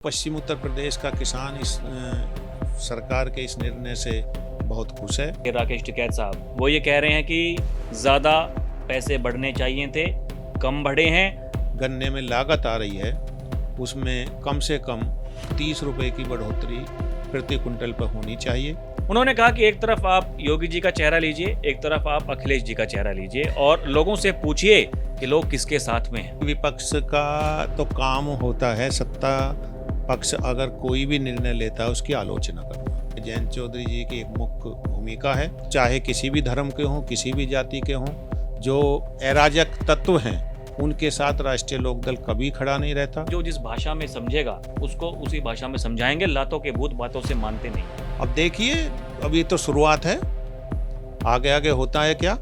पश्चिम उत्तर प्रदेश का किसान इस सरकार के इस निर्णय से बहुत खुश है। राकेश टिकैत साहब वो ये कह रहे हैं कि ज़्यादा पैसे बढ़ने चाहिए थे, कम बढ़े हैं। गन्ने में लागत आ रही है, उसमें कम से कम 30 रुपए की बढ़ोतरी प्रति कुंटल पर होनी चाहिए। उन्होंने कहा कि एक तरफ आप योगी जी का चेहरा लीजिए, एक तरफ आप अखिलेश जी का चेहरा लीजिए और लोगों से पूछिए कि लोग किसके साथ में हैं। विपक्ष का तो काम होता है सत्ता पक्ष अगर कोई भी निर्णय लेता है उसकी आलोचना करना। जयंत चौधरी जी की एक मुख्य भूमिका है, चाहे किसी भी धर्म के हों, किसी भी जाति के हों, जो अराजक तत्व हैं उनके साथ राष्ट्रीय लोकदल कभी खड़ा नहीं रहता। जो जिस भाषा में समझेगा उसको उसी भाषा में समझाएंगे, लातों के भूत बातों से मानते नहीं। अब देखिए, अभी तो शुरुआत है, आगे आगे होता है क्या।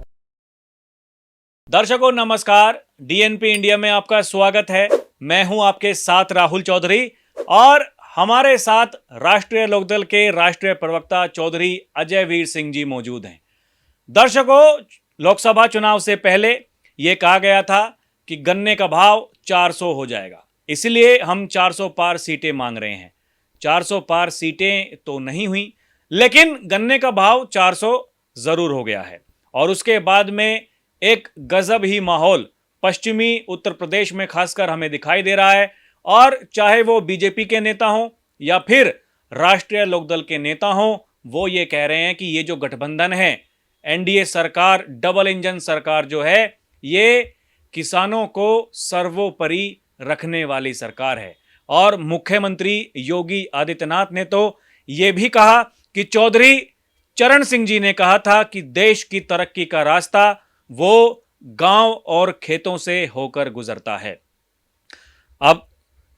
दर्शकों नमस्कार, डीएनपी इंडिया में आपका स्वागत है। मैं हूं आपके साथ राहुल चौधरी और हमारे साथ राष्ट्रीय लोकदल के राष्ट्रीय प्रवक्ता चौधरी अजय वीर सिंह जी मौजूद हैं। दर्शकों, लोकसभा चुनाव से पहले यह कहा गया था कि गन्ने का भाव 400 हो जाएगा, इसलिए हम 400 पार सीटें मांग रहे हैं। 400 पार सीटें तो नहीं हुई, लेकिन गन्ने का भाव 400 जरूर हो गया है। और उसके बाद में एक गजब ही माहौल पश्चिमी उत्तर प्रदेश में खासकर हमें दिखाई दे रहा है। और चाहे वो बीजेपी के नेता हों या फिर राष्ट्रीय लोकदल के नेता हों, वो ये कह रहे हैं कि ये जो गठबंधन है, एनडीए सरकार, डबल इंजन सरकार जो है, ये किसानों को सर्वोपरि रखने वाली सरकार है। और मुख्यमंत्री योगी आदित्यनाथ ने तो ये भी कहा कि चौधरी चरण सिंह जी ने कहा था कि देश की तरक्की का रास्ता वो गांव और खेतों से होकर गुजरता है। अब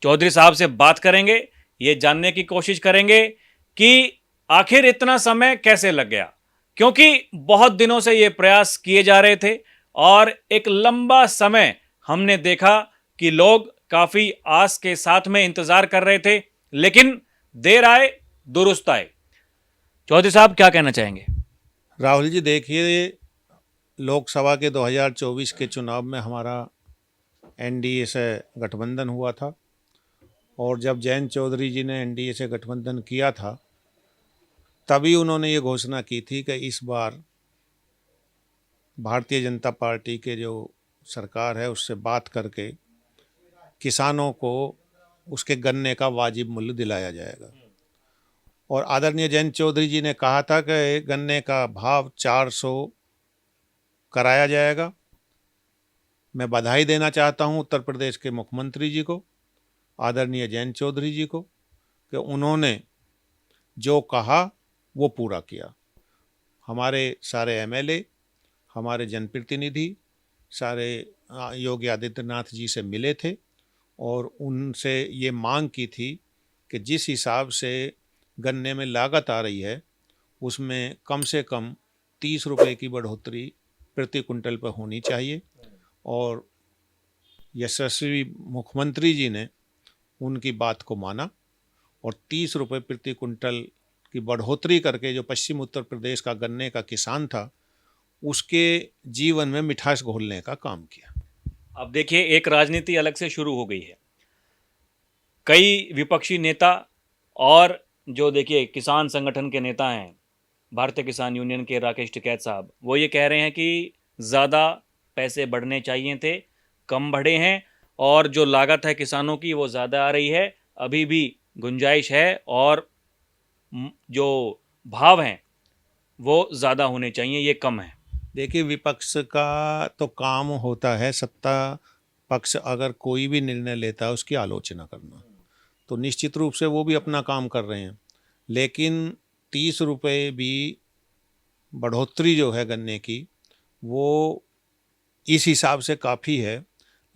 चौधरी साहब से बात करेंगे, ये जानने की कोशिश करेंगे कि आखिर इतना समय कैसे लग गया, क्योंकि बहुत दिनों से ये प्रयास किए जा रहे थे और एक लंबा समय हमने देखा कि लोग काफी आस के साथ में इंतजार कर रहे थे, लेकिन देर आए दुरुस्त आए। चौधरी साहब क्या कहना चाहेंगे? राहुल जी, देखिए, लोकसभा के 2024 के चुनाव में हमारा एनडीए से गठबंधन हुआ था और जब जयंत चौधरी जी ने एनडीए से गठबंधन किया था तभी उन्होंने ये घोषणा की थी कि इस बार भारतीय जनता पार्टी के जो सरकार है उससे बात करके किसानों को उसके गन्ने का वाजिब मूल्य दिलाया जाएगा। और आदरणीय जयंत चौधरी जी ने कहा था कि गन्ने का भाव 400 कराया जाएगा। मैं बधाई देना चाहता हूं उत्तर प्रदेश के मुख्यमंत्री जी को, आदरणीय जयंत चौधरी जी को, कि उन्होंने जो कहा वो पूरा किया। हमारे सारे एमएलए, हमारे जनप्रतिनिधि सारे योगी आदित्यनाथ जी से मिले थे और उनसे ये मांग की थी कि जिस हिसाब से गन्ने में लागत आ रही है उसमें कम से कम 30 रुपए की बढ़ोतरी प्रति कुंटल पर होनी चाहिए। और यशस्वी मुख्यमंत्री जी ने उनकी बात को माना और 30 रुपये प्रति कुंटल की बढ़ोतरी करके जो पश्चिम उत्तर प्रदेश का गन्ने का किसान था उसके जीवन में मिठास घोलने का काम किया। अब देखिए, एक राजनीति अलग से शुरू हो गई है। कई विपक्षी नेता और जो देखिए किसान संगठन के नेता हैं, भारतीय किसान यूनियन के राकेश टिकैत साहब, वो ये कह रहे हैं कि ज़्यादा पैसे बढ़ने चाहिए थे, कम बढ़े हैं और जो लागत है किसानों की वो ज़्यादा आ रही है, अभी भी गुंजाइश है और जो भाव हैं वो ज़्यादा होने चाहिए, ये कम है। देखिए, विपक्ष का तो काम होता है सत्ता पक्ष अगर कोई भी निर्णय लेता है उसकी आलोचना करना, तो निश्चित रूप से वो भी अपना काम कर रहे हैं। लेकिन 30 रुपये भी बढ़ोतरी जो है गन्ने की वो इस हिसाब से काफ़ी है,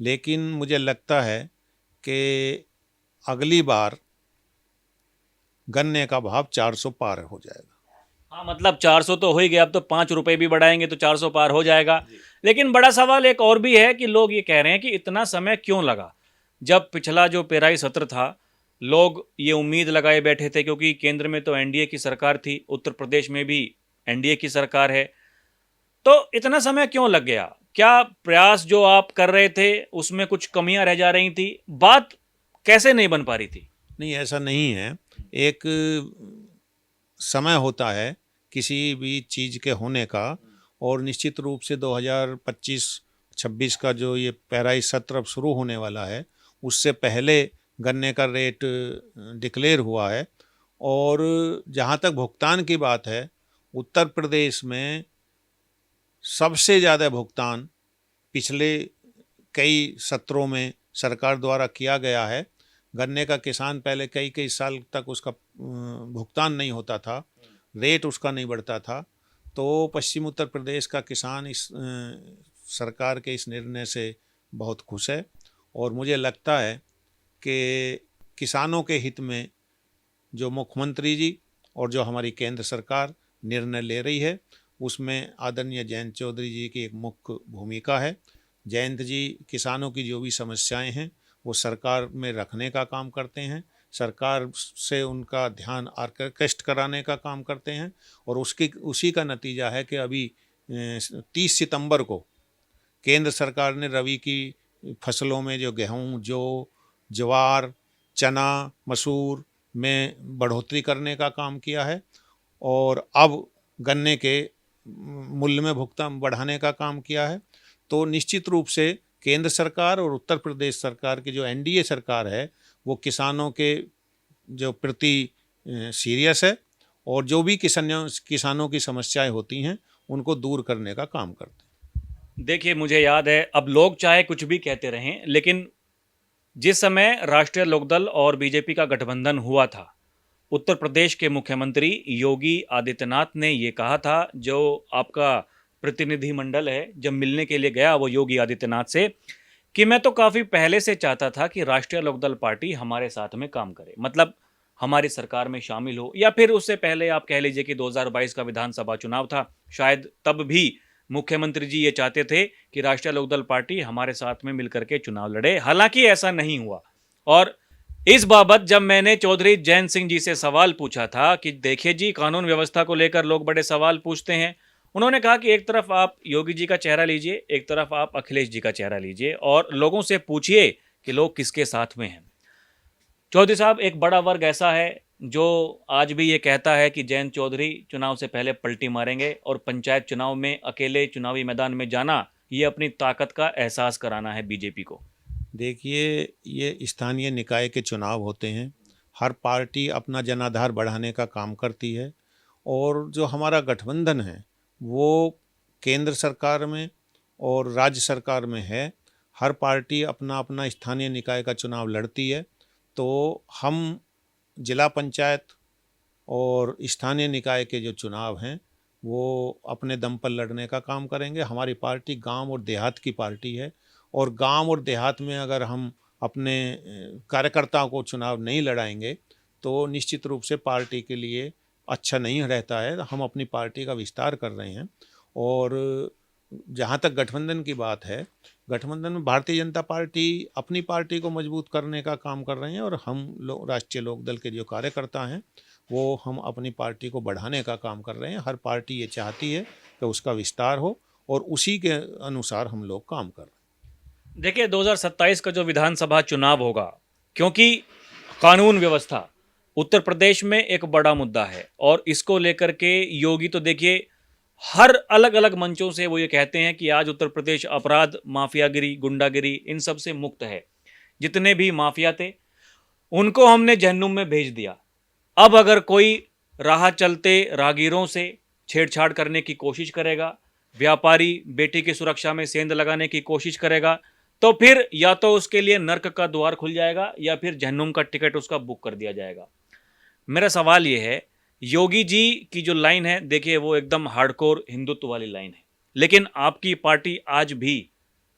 लेकिन मुझे लगता है कि अगली बार गन्ने का भाव 400 पार हो जाएगा। हाँ, मतलब 400 तो हो ही गया, अब तो 5 रुपये भी बढ़ाएंगे तो 400 पार हो जाएगा। लेकिन बड़ा सवाल एक और भी है कि लोग ये कह रहे हैं कि इतना समय क्यों लगा। जब पिछला जो पेराई सत्र था, लोग ये उम्मीद लगाए बैठे थे, क्योंकि केंद्र में तो एनडीए की सरकार थी, उत्तर प्रदेश में भी एनडीए की सरकार है, तो इतना समय क्यों लग गया? क्या प्रयास जो आप कर रहे थे उसमें कुछ कमियां रह जा रही थी? बात कैसे नहीं बन पा रही थी? नहीं, ऐसा नहीं है। एक समय होता है किसी भी चीज़ के होने का, और निश्चित रूप से 2025-26 का जो ये पेराई सत्र अब शुरू होने वाला है, उससे पहले गन्ने का रेट डिक्लेयर हुआ है। और जहाँ तक भुगतान की बात है, उत्तर प्रदेश में सबसे ज़्यादा भुगतान पिछले कई सत्रों में सरकार द्वारा किया गया है। गन्ने का किसान पहले कई कई साल तक उसका भुगतान नहीं होता था, रेट उसका नहीं बढ़ता था। तो पश्चिम उत्तर प्रदेश का किसान इस सरकार के इस निर्णय से बहुत खुश है, और मुझे लगता है कि किसानों के हित में जो मुख्यमंत्री जी और जो हमारी केंद्र सरकार निर्णय ले रही है, उसमें आदरणीय जयंत चौधरी जी की एक मुख्य भूमिका है। जयंत जी किसानों की जो भी समस्याएं हैं वो सरकार में रखने का काम करते हैं, सरकार से उनका ध्यान आकृष्ट कराने का काम करते हैं, और उसी का नतीजा है कि अभी 30 सितंबर को केंद्र सरकार ने रबी की फसलों में जो गेहूँ, जौ, ज्वार, चना, मसूर में बढ़ोतरी करने का काम किया है, और अब गन्ने के मूल्य में भुगतान बढ़ाने का काम किया है। तो निश्चित रूप से केंद्र सरकार और उत्तर प्रदेश सरकार की जो एनडीए सरकार है, वो किसानों के जो प्रति सीरियस है, और जो भी किसानों की समस्याएं होती हैं उनको दूर करने का काम करते हैं। देखिए, मुझे याद है, अब लोग चाहे कुछ भी कहते रहें, लेकिन जिस समय राष्ट्रीय लोकदल और बीजेपी का गठबंधन हुआ था, उत्तर प्रदेश के मुख्यमंत्री योगी आदित्यनाथ ने ये कहा था, जो आपका प्रतिनिधिमंडल है जब मिलने के लिए गया वो योगी आदित्यनाथ से, कि मैं तो काफ़ी पहले से चाहता था कि राष्ट्रीय लोकदल पार्टी हमारे साथ में काम करे, मतलब हमारी सरकार में शामिल हो। या फिर उससे पहले आप कह लीजिए कि 2022 का विधानसभा चुनाव था, शायद तब भी मुख्यमंत्री जी ये चाहते थे कि राष्ट्रीय लोकदल पार्टी हमारे साथ में मिलकर के चुनाव लड़े। हालांकि ऐसा नहीं हुआ। और इस बाबत जब मैंने चौधरी जयंत सिंह जी से सवाल पूछा था कि देखिए जी, कानून व्यवस्था को लेकर लोग बड़े सवाल पूछते हैं, उन्होंने कहा कि एक तरफ आप योगी जी का चेहरा लीजिए, एक तरफ आप अखिलेश जी का चेहरा लीजिए और लोगों से पूछिए कि लोग किसके साथ में हैं। चौधरी साहब, एक बड़ा वर्ग ऐसा है जो आज भी ये कहता है कि जयंत चौधरी चुनाव से पहले पलटी मारेंगे और पंचायत चुनाव में अकेले चुनावी मैदान में जाना, ये अपनी ताकत का एहसास कराना है बीजेपी को। देखिए, ये स्थानीय निकाय के चुनाव होते हैं, हर पार्टी अपना जनाधार बढ़ाने का काम करती है, और जो हमारा गठबंधन है वो केंद्र सरकार में और राज्य सरकार में है। हर पार्टी अपना अपना स्थानीय निकाय का चुनाव लड़ती है। तो हम जिला पंचायत और स्थानीय निकाय के जो चुनाव हैं वो अपने दम पर लड़ने का काम करेंगे। हमारी पार्टी गांव और देहात की पार्टी है, और गांव और देहात में अगर हम अपने कार्यकर्ताओं को चुनाव नहीं लड़ाएंगे तो निश्चित रूप से पार्टी के लिए अच्छा नहीं रहता है। हम अपनी पार्टी का विस्तार कर रहे हैं, और जहाँ तक गठबंधन की बात है, गठबंधन में भारतीय जनता पार्टी अपनी पार्टी को मजबूत करने का काम कर रहे हैं, और हम लोग राष्ट्रीय लोकदल के जो कार्यकर्ता हैं वो हम अपनी पार्टी को बढ़ाने का काम कर रहे हैं। हर पार्टी ये चाहती है कि उसका विस्तार हो, और उसी के अनुसार हम लोग काम कर रहे हैं। देखिए, 2027 का जो विधानसभा चुनाव होगा, क्योंकि कानून व्यवस्था उत्तर प्रदेश में एक बड़ा मुद्दा है, और इसको लेकर के योगी तो देखिए हर अलग अलग मंचों से वो ये कहते हैं कि आज उत्तर प्रदेश अपराध, माफियागिरी, गुंडागिरी इन सब से मुक्त है। जितने भी माफिया थे उनको हमने जहन्नुम में भेज दिया। अब अगर कोई राह चलते राहगीरों से छेड़छाड़ करने की कोशिश करेगा, व्यापारी बेटी की सुरक्षा में सेंध लगाने की कोशिश करेगा, तो फिर या तो उसके लिए नर्क का द्वार खुल जाएगा या फिर जहन्नुम का टिकट उसका बुक कर दिया जाएगा। मेरा सवाल ये है, योगी जी की जो लाइन है, देखिए वो एकदम हार्डकोर हिंदुत्व वाली लाइन है, लेकिन आपकी पार्टी आज भी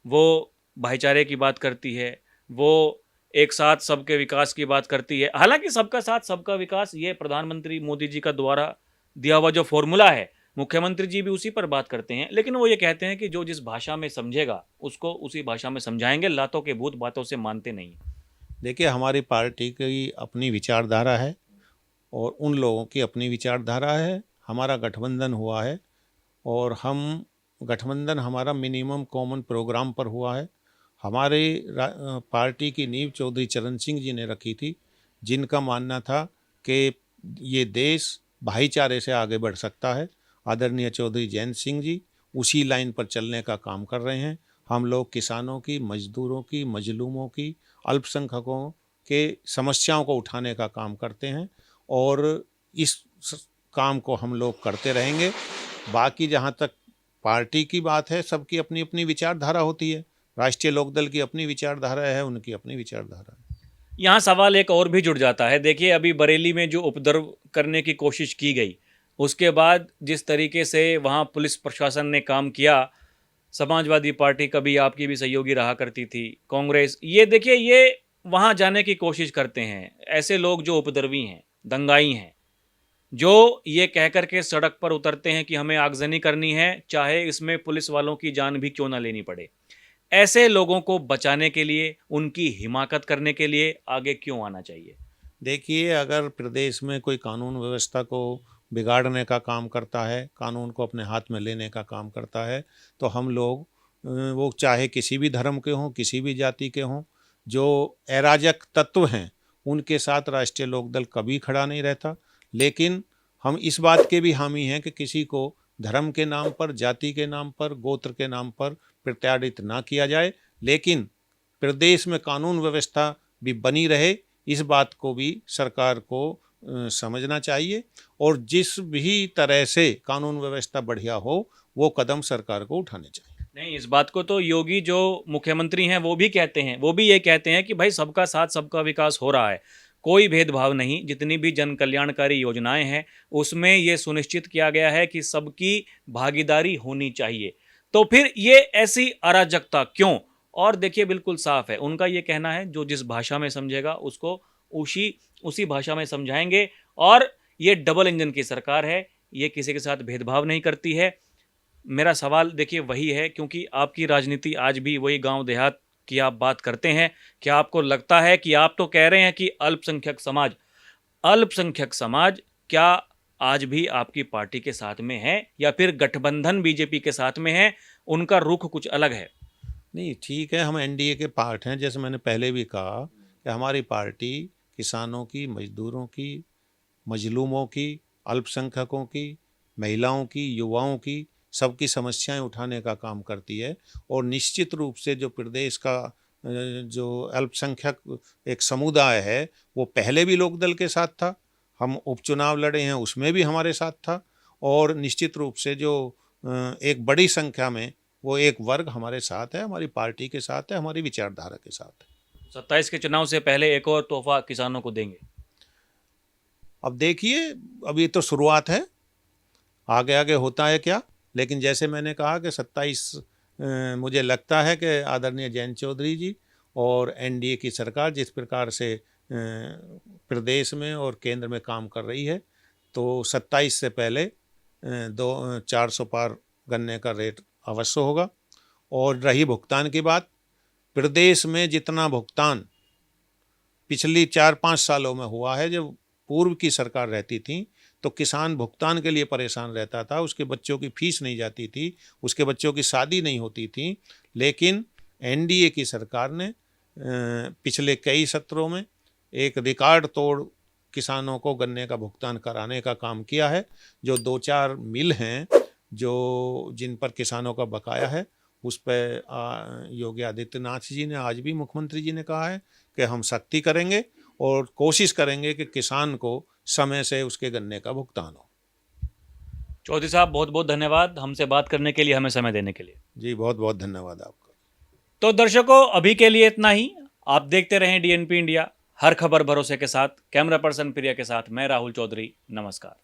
वो भाईचारे की बात करती है, वो एक साथ सबके विकास की बात करती है। हालांकि सबका साथ सबका विकास ये प्रधानमंत्री मोदी जी का द्वारा दिया हुआ जो फॉर्मूला है, मुख्यमंत्री जी भी उसी पर बात करते हैं, लेकिन वो ये कहते हैं कि जो जिस भाषा में समझेगा उसको उसी भाषा में समझाएंगे, लातों के भूत बातों से मानते नहीं। देखिए, हमारी पार्टी की अपनी विचारधारा है और उन लोगों की अपनी विचारधारा है। हमारा गठबंधन हुआ है, और हम गठबंधन हमारा मिनिमम कॉमन प्रोग्राम पर हुआ है। हमारे पार्टी की नींव चौधरी चरण सिंह जी ने रखी थी, जिनका मानना था कि ये देश भाईचारे से आगे बढ़ सकता है। आदरणीय चौधरी जयंत सिंह जी उसी लाइन पर चलने का काम कर रहे हैं। हम लोग किसानों की, मजदूरों की, मजलूमों की, अल्पसंख्यकों के समस्याओं को उठाने का काम करते हैं और इस काम को हम लोग करते रहेंगे। बाकी जहाँ तक पार्टी की बात है, सबकी अपनी अपनी विचारधारा होती है। राष्ट्रीय लोकदल की अपनी विचारधारा है, उनकी अपनी विचारधारा है। यहाँ सवाल एक और भी जुड़ जाता है। देखिए, अभी बरेली में जो उपद्रव करने की कोशिश की गई, उसके बाद जिस तरीके से वहाँ पुलिस प्रशासन ने काम किया, समाजवादी पार्टी कभी आपकी भी सहयोगी रहा करती थी, कांग्रेस, ये देखिए ये वहाँ जाने की कोशिश करते हैं। ऐसे लोग जो उपद्रवी हैं, दंगाई हैं, जो ये कह कर के सड़क पर उतरते हैं कि हमें आगजनी करनी है, चाहे इसमें पुलिस वालों की जान भी क्यों ना लेनी पड़े। ऐसे लोगों को बचाने के लिए, उनकी हिमाकत करने के लिए आगे क्यों आना चाहिए? देखिए, अगर प्रदेश में कोई कानून व्यवस्था को बिगाड़ने का काम करता है, कानून को अपने हाथ में लेने का काम करता है, तो हम लोग वो चाहे किसी भी धर्म के हों, किसी भी जाति के हों, जो अराजक तत्व हैं, उनके साथ राष्ट्रीय लोकदल कभी खड़ा नहीं रहता। लेकिन हम इस बात के भी हामी हैं कि किसी को धर्म के नाम पर, जाति के नाम पर, गोत्र के नाम पर प्रताड़ित ना किया जाए, लेकिन प्रदेश में कानून व्यवस्था भी बनी रहे, इस बात को भी सरकार को समझना चाहिए और जिस भी तरह से कानून व्यवस्था बढ़िया हो, वो कदम सरकार को उठाने चाहिए। नहीं, इस बात को तो योगी जो मुख्यमंत्री हैं वो भी कहते हैं, वो भी ये कहते हैं कि भाई सबका साथ सबका विकास हो रहा है, कोई भेदभाव नहीं। जितनी भी जन कल्याणकारी योजनाएं हैं उसमें ये सुनिश्चित किया गया है कि सबकी भागीदारी होनी चाहिए। तो फिर ये ऐसी अराजकता क्यों? और देखिए, बिल्कुल साफ है, उनका ये कहना है जो जिस भाषा में समझेगा उसको उसी भाषा में समझाएंगे। और ये डबल इंजन की सरकार है, ये किसी के साथ भेदभाव नहीं करती है। मेरा सवाल देखिए वही है, क्योंकि आपकी राजनीति आज भी वही गांव देहात की आप बात करते हैं। क्या आपको लगता है कि आप तो कह रहे हैं कि अल्पसंख्यक समाज क्या आज भी आपकी पार्टी के साथ में है, या फिर गठबंधन बीजेपी के साथ में है, उनका रुख कुछ अलग है? नहीं, ठीक है, हम एनडीए के पार्ट हैं। जैसे मैंने पहले भी कहा कि हमारी पार्टी किसानों की, मजदूरों की, मजलूमों की, अल्पसंख्यकों की, महिलाओं की, युवाओं की, सबकी समस्याएं उठाने का काम करती है। और निश्चित रूप से जो प्रदेश का जो अल्पसंख्यक एक समुदाय है, वो पहले भी लोकदल के साथ था, हम उपचुनाव लड़े हैं उसमें भी हमारे साथ था, और निश्चित रूप से जो एक बड़ी संख्या में वो एक वर्ग हमारे साथ है, हमारी पार्टी के साथ है, हमारी विचारधारा के साथ है। 27 के चुनाव से पहले एक और तोहफा किसानों को देंगे? अब देखिए, अभी तो शुरुआत है, आगे आगे होता है क्या। लेकिन जैसे मैंने कहा कि 27 मुझे लगता है कि आदरणीय जयंत चौधरी जी और एनडीए की सरकार जिस प्रकार से प्रदेश में और केंद्र में काम कर रही है, तो 27 से पहले 400 पार गन्ने का रेट अवश्य होगा। और रही भुगतान की बात, प्रदेश में जितना भुगतान पिछली 4-5 सालों में हुआ है, जब पूर्व की सरकार रहती थी तो किसान भुगतान के लिए परेशान रहता था, उसके बच्चों की फीस नहीं जाती थी, उसके बच्चों की शादी नहीं होती थी। लेकिन एनडीए की सरकार ने पिछले कई सत्रों में एक रिकॉर्ड तोड़ किसानों को गन्ने का भुगतान कराने का काम किया है। जो 2-4 मिल हैं जो जिन पर किसानों का बकाया है, उस पर योगी आदित्यनाथ जी ने, आज भी मुख्यमंत्री जी ने कहा है कि हम सख्ती करेंगे और कोशिश करेंगे कि किसान को समय से उसके गन्ने का भुगतान हो। चौधरी साहब, बहुत बहुत धन्यवाद हमसे बात करने के लिए, हमें समय देने के लिए। जी, बहुत बहुत धन्यवाद आपका। तो दर्शकों, अभी के लिए इतना ही। आप देखते रहें डीएनपी इंडिया, हर खबर भरोसे के साथ। कैमरा पर्सन प्रिया के साथ मैं राहुल चौधरी, नमस्कार।